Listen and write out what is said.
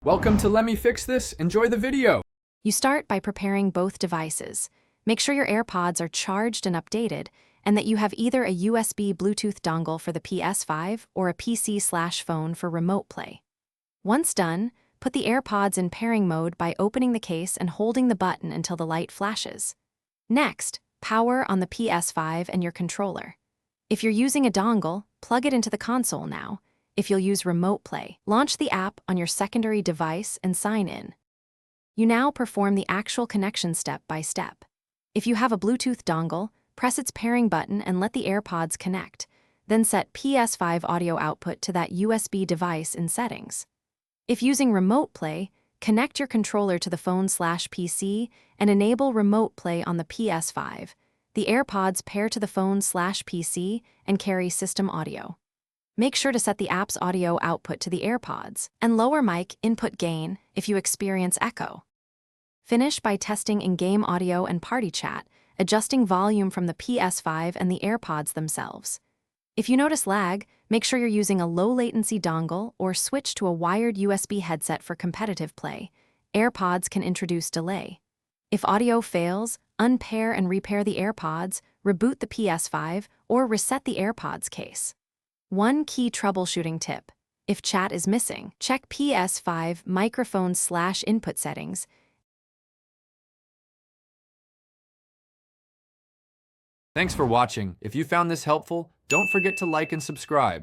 Welcome to Let Me Fix This. Enjoy the video. You start by preparing both devices. Make sure your AirPods are charged and updated, and that you have either a USB Bluetooth dongle for the Ps5 or a PC/phone for remote play. Once done, put the AirPods in pairing mode by opening the case and holding the button until the light flashes. Next, power on the Ps5 and your controller. If you're using a dongle, plug it into the console now. If you'll use remote play, launch the app on your secondary device and sign in. You now perform the actual connection step by step. If you have a Bluetooth dongle, press its pairing button and let the AirPods connect. Then set Ps5 audio output to that USB device in settings. If using remote play, connect your controller to the phone/PC and enable remote play on the Ps5. The AirPods pair to the phone/PC and carry system audio. Make sure to set the app's audio output to the AirPods and lower mic input gain if you experience echo. Finish by testing in-game audio and party chat, adjusting volume from the Ps5 and the AirPods themselves. If you notice lag, make sure you're using a low-latency dongle or switch to a wired USB headset for competitive play. AirPods can introduce delay. If audio fails, unpair and repair the AirPods, reboot the Ps5, or reset the AirPods case. One key troubleshooting tip: if chat is missing, check Ps5 microphone/input settings. Thanks for watching. If you found this helpful, don't forget to like and subscribe.